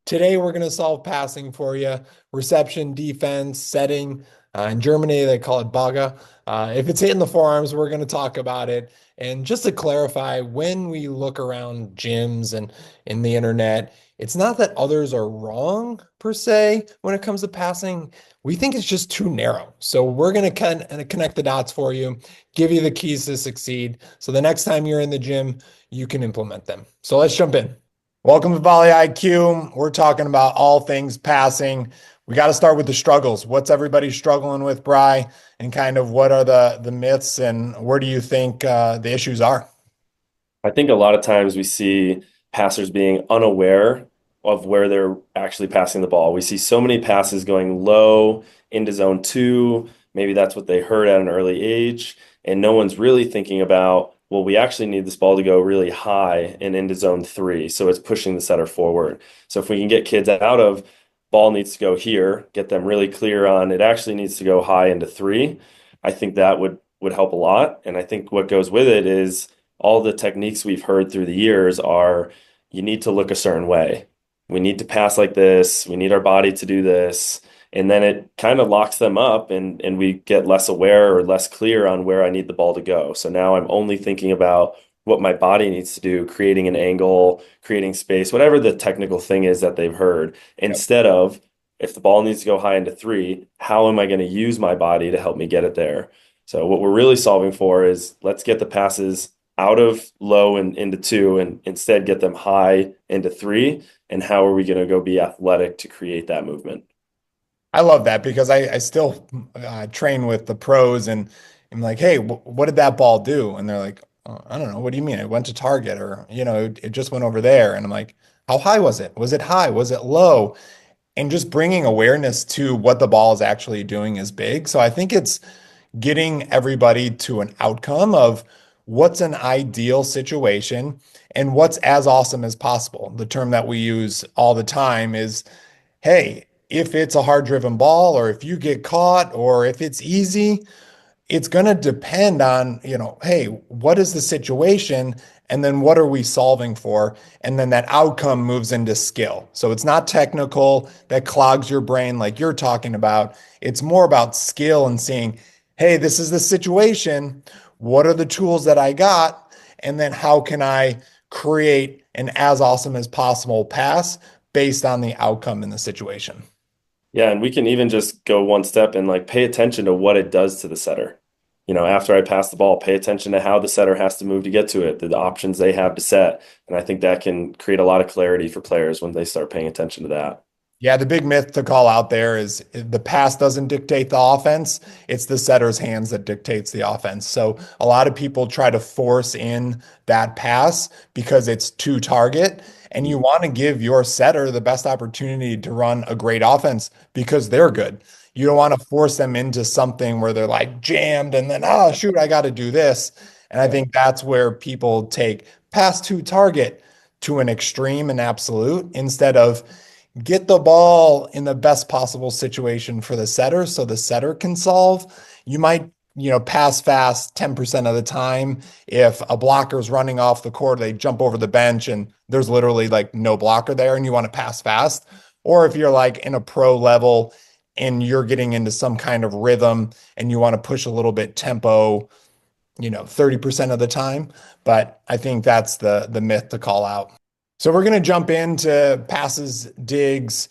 Today, we're going to solve passing for you, reception, defense, setting. In Germany, they call it Baga. If it's hitting the forearms, we're going to talk about it. And just to clarify, when we look around gyms and in the internet, it's not that others are wrong per se when it comes to passing. We think it's just too narrow. So we're going to kind of connect the dots for you, give you the keys to succeed. So the next time you're in the gym, you can implement them. So let's jump in. Welcome to Volley IQ. We're talking about all things passing. We got to start with the struggles. What's everybody struggling with, Bry? And kind of what are the myths and where do you think the issues are? I think a lot of times we see passers being unaware of where they're actually passing the ball. We see so many passes going low into zone two. Maybe that's what they heard at an early age. And no one's really thinking about, well, we actually need this ball to go really high and into zone three. So it's pushing the setter forward. So if we can get kids out of ball needs to go here, get them really clear on it actually needs to go high into three, I think that would help a lot. And I think what goes with it is all the techniques we've heard through the years are you need to look a certain way. We need to pass like this. We need our body to do this. And then it kind of locks them up and we get less aware or less clear on where I need the ball to go. So now I'm only thinking about what my body needs to do, creating an angle, creating space, whatever the technical thing is that they've heard, Yep. instead of if the ball needs to go high into three, how am I going to use my body to help me get it there? So what we're really solving for is let's get the passes out of low and into two and instead get them high into three. And how are we going to go be athletic to create that movement? I love that because I still train with the pros and I'm like, hey, what did that ball do? And they're like, oh, I don't know. What do you mean? It went to target or, it just went over there. And I'm like, how high was it? Was it high? Was it low? And just bringing awareness to what the ball is actually doing is big. So I think it's getting everybody to an outcome of what's an ideal situation and what's as awesome as possible. The term that we use all the time is, hey, if it's a hard driven ball or if you get caught or if it's easy, it's going to depend on, hey, what is the situation? And then what are we solving for? And then that outcome moves into skill. So it's not technical that clogs your brain like you're talking about. It's more about skill and seeing, hey, this is the situation. What are the tools that I got? And then how can I create an as awesome as possible pass based on the outcome in the situation? Yeah, and we can even just go one step and like pay attention to what it does to the setter. After I pass the ball, pay attention to how the setter has to move to get to it, the options they have to set. And I think that can create a lot of clarity for players when they start paying attention to that. Yeah, the big myth to call out there is the pass doesn't dictate the offense. It's the setter's hands that dictates the offense. So a lot of people try to force in that pass because it's to target. And you want to give your setter the best opportunity to run a great offense because they're good. You don't want to force them into something where they're like jammed and then, oh, shoot, I got to do this. And I think that's where people take pass to target to an extreme and absolute instead of get the ball in the best possible situation for the setter so the setter can solve. You might, pass fast 10% of the time. If a blocker is running off the court, they jump over the bench and there's literally like no blocker there and you want to pass fast. Or if you're like in a pro level and you're getting into some kind of rhythm and you want to push a little bit tempo, 30% of the time. But I think that's the myth to call out. So we're going to jump into passes, digs,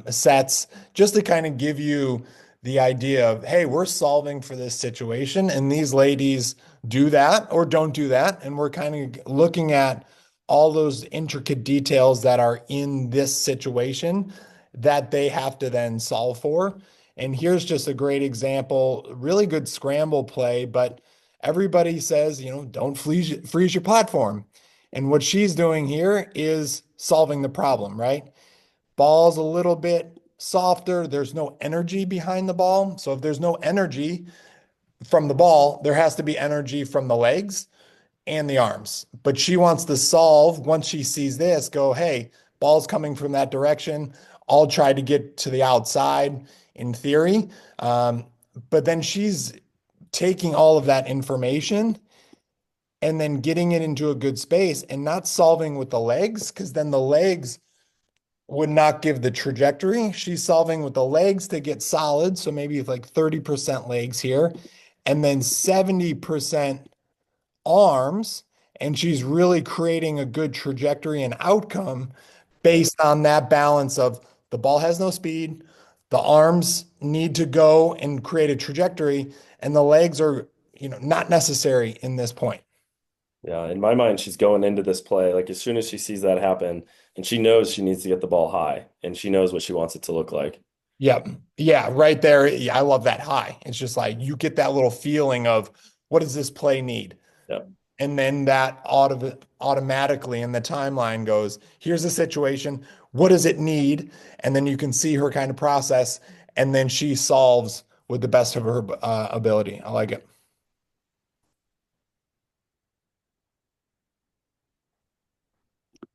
sets, just to kind of give you the idea of, hey, we're solving for this situation, and these ladies do that or don't do that, and we're kind of looking at all those intricate details that are in this situation that they have to then solve for. And here's just a great example, really good scramble play, but everybody says, don't freeze your platform. And what she's doing here is solving the problem, right? Ball's a little bit softer. There's no energy behind the ball. So if there's no energy from the ball, there has to be energy from the legs and the arms. But she wants to solve once she sees this, go, hey, ball's coming from that direction. I'll try to get to the outside in theory. But then she's taking all of that information and then getting it into a good space and not solving with the legs because then the legs would not give the trajectory. She's solving with the legs to get solid. So maybe like 30% legs here, and then 70% arms. And she's really creating a good trajectory and outcome Yeah. based on that balance of the ball has no speed, the arms need to go and create a trajectory, and the legs are, not necessary in this point. Yeah, in my mind, she's going into this play like as soon as she sees that happen, and she knows she needs to get the ball high, and she knows what she wants it to look like. Yep. Yeah, right there. Yeah, I love that high. It's just like you get that little feeling of what does this play need? Yeah. And then that automatically in the timeline goes, here's the situation. What does it need? And then you can see her kind of process. And then she solves with the best of her ability. I like it.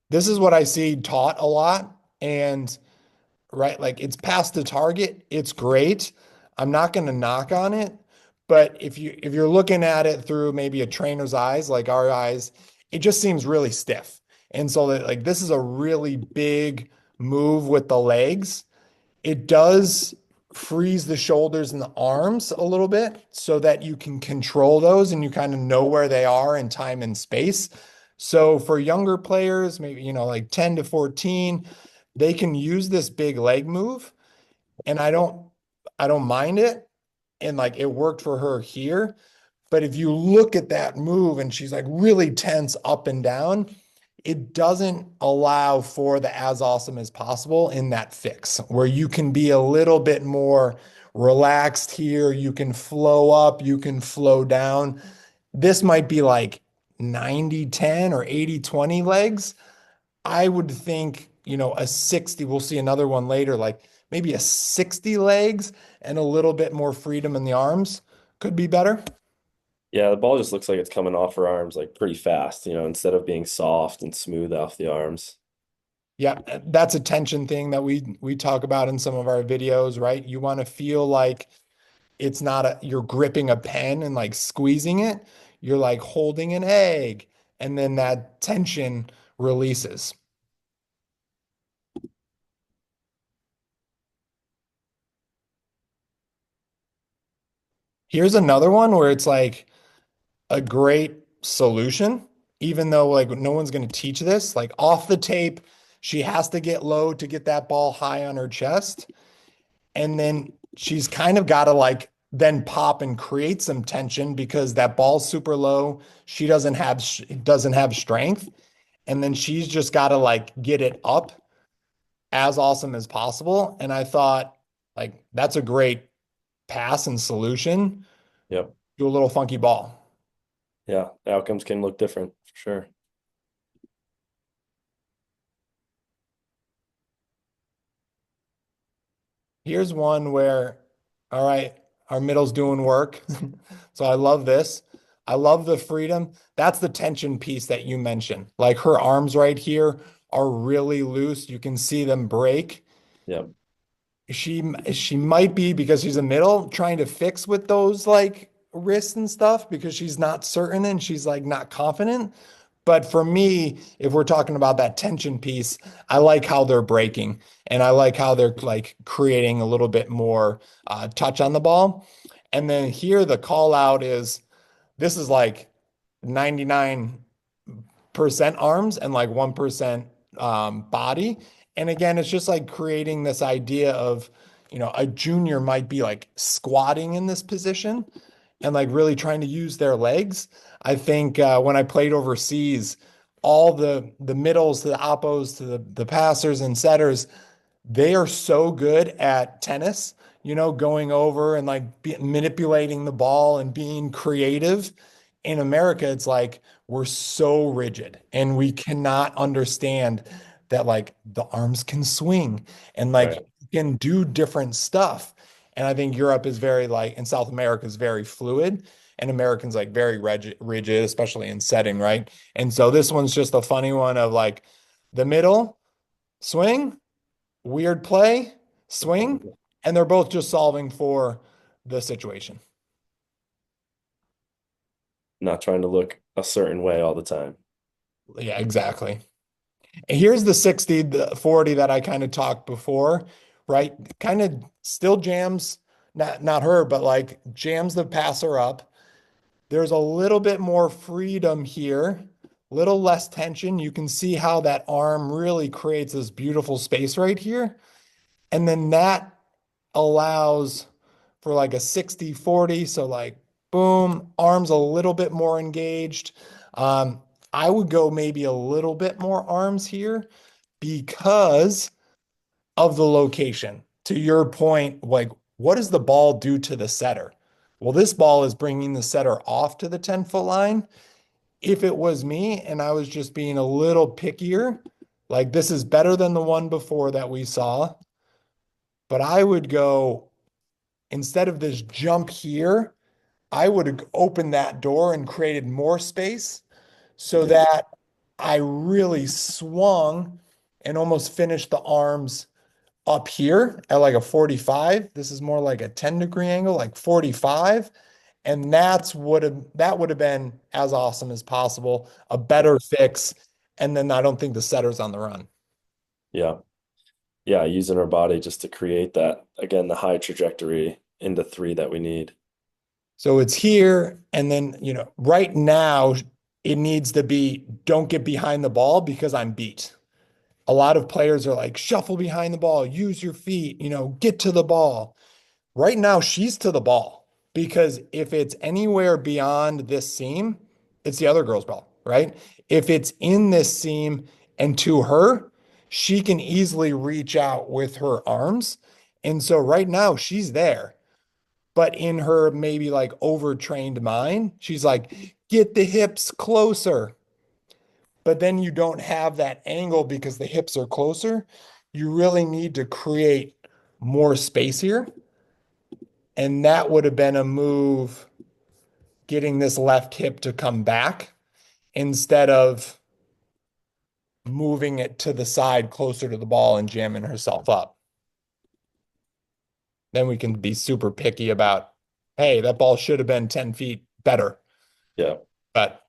This is what I see taught a lot. And right, like it's past the target. It's great. I'm not going to knock on it. But if you're looking at it through maybe a trainer's eyes, like our eyes, it just seems really stiff. And so that like this is a really big move with the legs. It does freeze the shoulders and the arms a little bit so that you can control those and you kind of know where they are in time and space. So for younger players, maybe, like 10 to 14, they can use this big leg move and I don't mind it. And like it worked for her here. But if you look at that move and she's like really tense up and down, it doesn't allow for the as awesome as possible in that fix where you can be a little bit more relaxed here. You can flow up, you can flow down. This might be like 90-10 or 80-20 legs. I would think, a 60, we'll see another one later, like maybe a 60 legs and a little bit more freedom in the arms could be better. Yeah, the ball just looks like it's coming off her arms like pretty fast, instead of being soft and smooth off the arms. Yeah, that's a tension thing that we talk about in some of our videos, right? You want to feel like it's not you're gripping a pen and like squeezing it. You're like holding an egg, and then that tension releases. Here's another one where it's like a great solution, even though like no one's going to teach this. Like off the tape, she has to get low to get that ball high on her chest. And then she's kind of got to like then pop and create some tension because that ball's super low. She doesn't have strength. And then she's just got to like get it up as awesome as possible. And I thought like that's a great pass and solution Yep. to a little funky ball. Yeah, the outcomes can look different for sure. Here's one where, all right, our middle's doing work. So I love this. I love the freedom. That's the tension piece that you mentioned. Like her arms right here are really loose. You can see them break. Yep. She might be because she's a middle trying to fix with those like wrists and stuff because she's not certain and she's like not confident. But for me, if we're talking about that tension piece, I like how they're breaking and I like how they're like creating a little bit more touch on the ball. And then here the call out is this is like 99% arms and like 1% body. And again, it's just like creating this idea of, a junior might be like squatting in this position and like really trying to use their legs. I think when I played overseas, all the middles to the oppos to the passers and setters, they are so good at tennis, going over and like manipulating the ball and being creative. In America, it's like we're so rigid and we cannot understand that like the arms can swing and like Right. you can do different stuff. And I think Europe is very like, and South America is very fluid, and Americans like very rigid, especially in setting, right? And so this one's just a funny one of like the middle swing, weird play, swing, and they're both just solving for the situation. Not trying to look a certain way all the time. Yeah, exactly. Here's the 60, the 40 that I kind of talked before, right? Kind of still jams, not her, but like jams the passer up. There's a little bit more freedom here, little less tension. You can see how that arm really creates this beautiful space right here. And then that allows for like a 60-40. So like, boom, arms a little bit more engaged. Um, I would go maybe a little bit more arms here because of the location. To your point, like, what does the ball do to the setter? Well, this ball is bringing the setter off to the 10-foot line. If it was me and I was just being a little pickier, like this is better than the one before that we saw, but I would go instead of this jump here, I would have opened that door and created more space so Yeah. that I really swung and almost finished the arms up here at like a 45. This is more like a 10-degree angle, like 45. And that would have been as awesome as possible, a better fix. And then I don't think the setter's on the run. Yeah. Yeah. Using our body just to create that, again, the high trajectory into three that we need. So it's here. And then, right now it needs to be don't get behind the ball because I'm beat. A lot of players are like, shuffle behind the ball, use your feet, get to the ball. Right now, she's to the ball because if it's anywhere beyond this seam, it's the other girl's ball, right? If it's in this seam and to her, she can easily reach out with her arms. And so right now, she's there. But in her maybe like overtrained mind, she's like, get the hips closer. But then you don't have that angle because the hips are closer. You really need to create more space here. And that would have been a move getting this left hip to come back instead of moving it to the side closer to the ball and jamming herself up. Then we can be super picky about, hey, that ball should have been 10 feet better. Yeah. But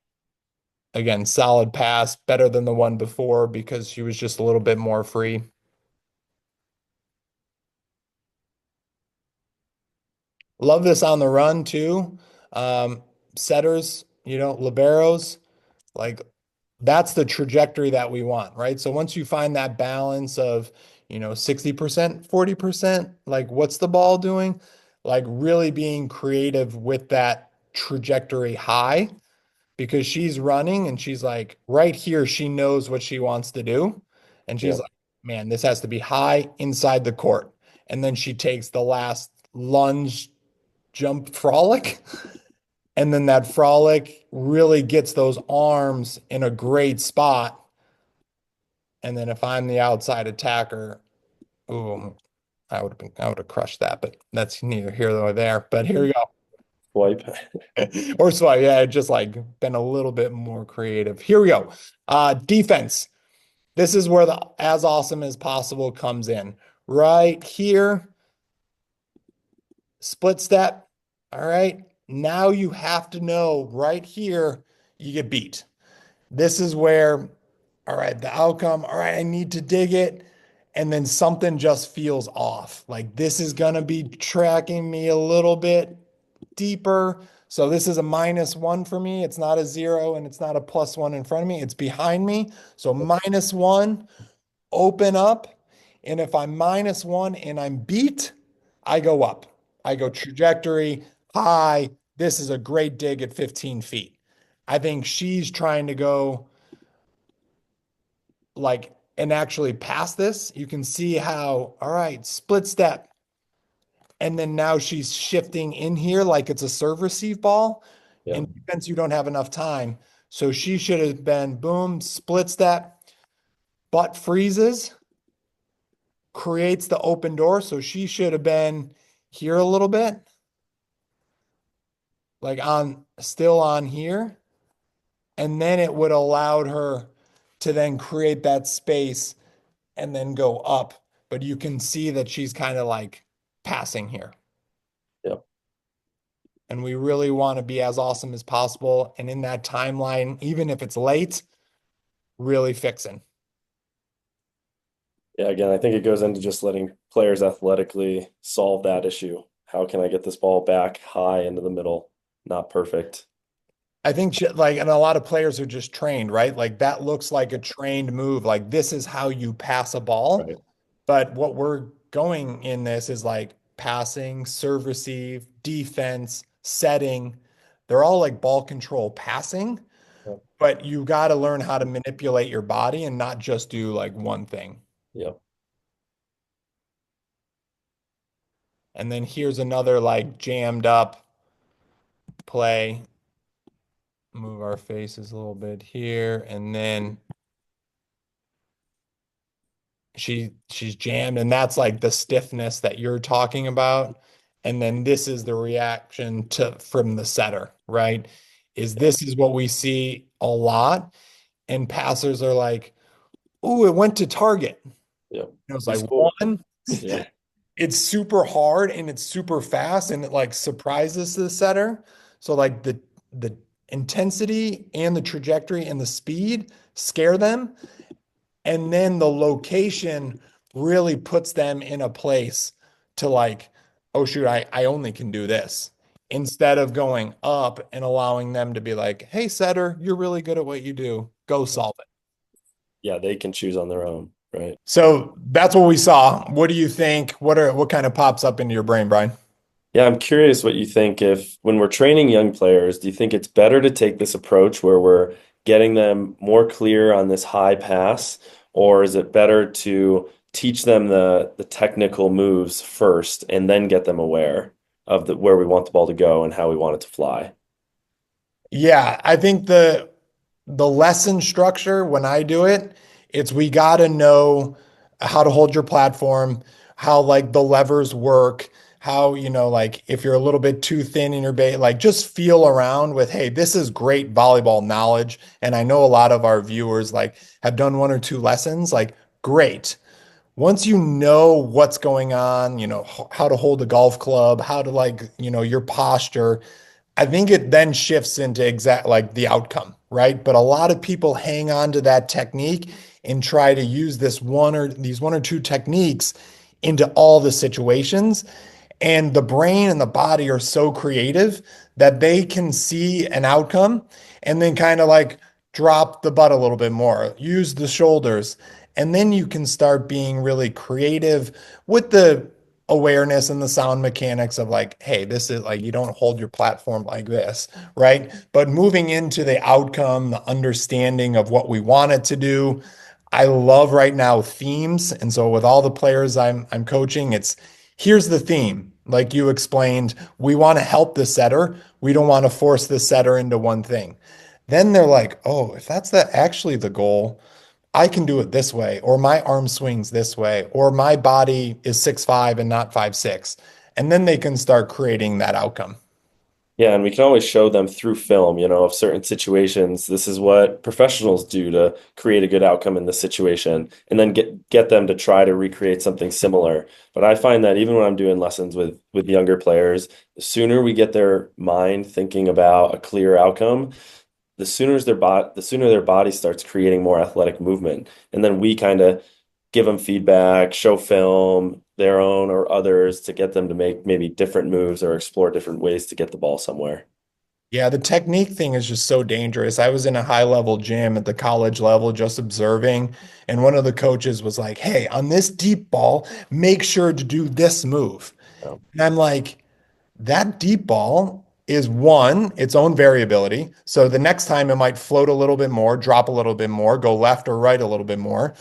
again, solid pass, better than the one before because she was just a little bit more free. Love this on the run too. Um, Setters, liberos, like that's the trajectory that we want, right? So once you find that balance of, 60%, 40%, like what's the ball doing? Like really being creative with that trajectory high because she's running and she's like right here, she knows what she wants to do. And she's Yeah. like, man, this has to be high inside the court. And then she takes the last lunge jump frolic. And then that frolic really gets those arms in a great spot. And then if I'm the outside attacker, ooh, I would have crushed that, but that's neither here nor there. But here we Swipe. go. Or so yeah, just like been a little bit more creative. Here we go. Defense. This is where the as awesome as possible comes in. Right here, split step. All right. Now you have to know right here, you get beat. This is where, all right, the outcome, all right, I need to dig it. And then something just feels off. Like this is going to be tracking me a little bit deeper. So this is a -1 for me. It's not a 0 and it's not a +1 in front of me. It's behind me. So -1, open up. And if I'm -1 and I'm beat, I go up. I go trajectory high. This is a great dig at 15 feet. I think she's trying to go like and actually pass this. You can see how, all right, split step. And then now she's shifting in here like it's a serve receive ball. Yeah. In defense, you don't have enough time. So she should have been boom, split step, butt freezes, creates the open door. So she should have been here a little bit, like on still on here. And then it would allowed her to then create that space and then go up. But you can see that she's kind of like passing here. Yeah. And we really want to be as awesome as possible. And in that timeline, even if it's late, really fixing. Yeah, again, I think it goes into just letting players athletically solve that issue. How can I get this ball back high into the middle? Not perfect. I think like, and a lot of players are just trained, right? Like that looks like a trained move. Like this is how you pass a ball. Right. But what we're going in this is like passing, serve, receive, defense, setting. They're all like ball control passing, Yep. but you got to learn how to manipulate your body and not just do like one thing. Yep. And then here's another like jammed up play. Move our faces a little bit here. And then she's jammed, and that's like the stiffness that you're talking about. And then this is the reaction to from the setter, right? Is Yep. this is what we see a lot. And passers are like, "Ooh, it went to target." Yep. It was We like score. one. Yeah. It's super hard and it's super fast and it like surprises the setter. So like the intensity and the trajectory and the speed scare them. And then the location really puts them in a place to like, oh shoot, I only can do this. Instead of going up and allowing them to be like, hey, setter, you're really good at what you do. Go solve it. Yeah, they can choose on their own, right? So that's what we saw. What do you think? What kind of pops up into your brain, Brian? Yeah, I'm curious what you think if when we're training young players, do you think it's better to take this approach where we're getting them more clear on this high pass, or is it better to teach them the technical moves first and then get them aware of the where we want the ball to go and how we want it to fly? Yeah, I think the lesson structure when I do it, it's we got to know how to hold your platform, how like the levers work, how like if you're a little bit too thin in your bait, like just feel around with, hey, this is great volleyball knowledge, and I know a lot of our viewers like have done one or two lessons, like great. Once you know what's going on, how to hold a golf club, how to like, your posture, I think it then shifts into exact like the outcome, right? But a lot of people hang on to that technique and try to use these one or two techniques into all the situations. And the brain and the body are so creative that they can see an outcome and then kind of like drop the butt a little bit more, use the shoulders. And then you can start being really creative with the awareness and the sound mechanics of like, hey, this is like, you don't hold your platform like this, right? But moving into the outcome, the understanding of what we want it to do. I love right now themes. And so with all the players I'm coaching, it's here's the theme. Like you explained, we want to help the setter. We don't want to force the setter into one thing. Then they're like, oh, if that's actually the goal, I can do it this way, or my arm swings this way, or my body is 6'5" and not 5'6". And then they can start creating that outcome. Yeah, and we can always show them through film, of certain situations. This is what professionals do to create a good outcome in this situation, and then get them to try to recreate something similar. But I find that even when I'm doing lessons with younger players, the sooner we get their mind thinking about a clear outcome, the sooner their body starts creating more athletic movement. And then we kind of give them feedback, show film, their own or others to get them to make maybe different moves or explore different ways to get the ball somewhere. Yeah, the technique thing is just so dangerous. I was in a high level gym at the college level just observing, and one of the coaches was like, hey, on this deep ball, make sure to do this move. Um, And I'm like, that deep ball is one, its own variability. So the next time it might float a little bit more, drop a little bit more, go left or right a little bit more.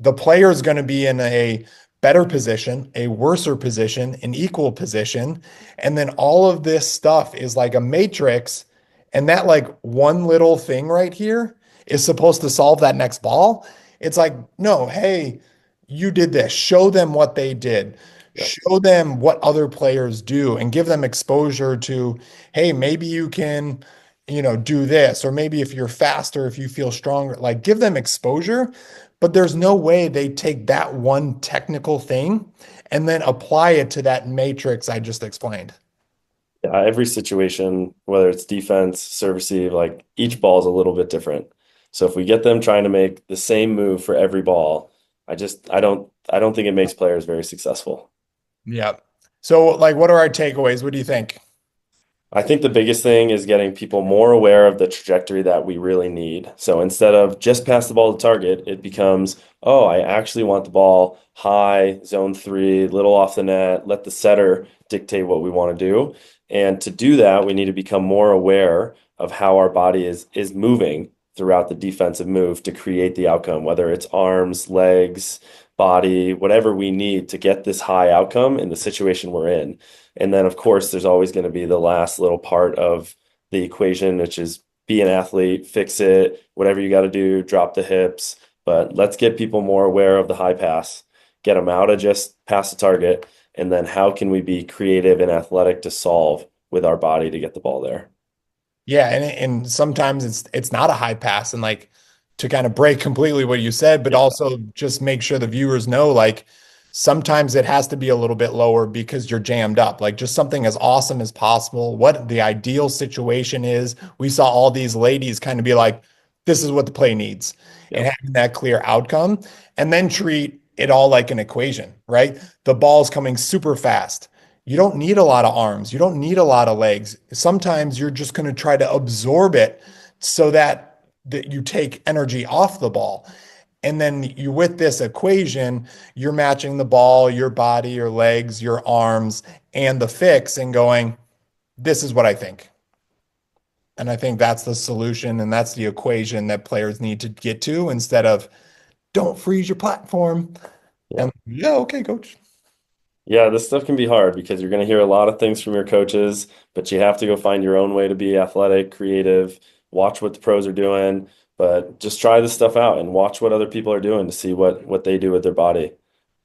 The player is going to be in a better position, a worser position, an equal position. And then all of this stuff is like a matrix. And that like one little thing right here is supposed to solve that next ball. It's like, no, hey, you did this. Show them what they did. yeah. Show them what other players do and give them exposure to, hey, maybe you can, do this. Or maybe if you're faster, if you feel stronger, like give them exposure. But there's no way they take that one technical thing and then apply it to that matrix I just explained. Yeah, every situation, whether it's defense, serve, receive, like each ball is a little bit different. So if we get them trying to make the same move for every ball, I don't think it makes players very successful. Yeah. So like, what are our takeaways? What do you think? I think the biggest thing is getting people more aware of the trajectory that we really need. So instead of just pass the ball to target, it becomes, oh, I actually want the ball high, zone three, little off the net, let the setter dictate what we want to do. And to do that, we need to become more aware of how our body is moving throughout the defensive move to create the outcome, whether it's arms, legs, body, whatever we need to get this high outcome in the situation we're in. And then, of course, there's always going to be the last little part of the equation, which is be an athlete, fix it, whatever you got to do, drop the hips. But let's get people more aware of the high pass, get them out of just pass the target. And then how can we be creative and athletic to solve with our body to get the ball there? Yeah, and sometimes it's not a high pass, and like to kind of break completely what you said, but Yeah. also just make sure the viewers know like sometimes it has to be a little bit lower because you're jammed up. Like just something as awesome as possible. What the ideal situation is. We saw all these ladies kind of be like, this is what the play needs, and Yep. having that clear outcome, and then treat it all like an equation, right? The ball's coming super fast. You don't need a lot of arms. You don't need a lot of legs. Sometimes you're just going to try to absorb it so that you take energy off the ball. And then you with this equation, you're matching the ball, your body, your legs, your arms, and the fix and going, this is what I think. And I think that's the solution and that's the equation that players need to get to instead of don't freeze your platform. Yeah. And yeah, okay, coach. Yeah, this stuff can be hard because you're going to hear a lot of things from your coaches, but you have to go find your own way to be athletic, creative, watch what the pros are doing, but just try this stuff out and watch what other people are doing to see what they do with their body.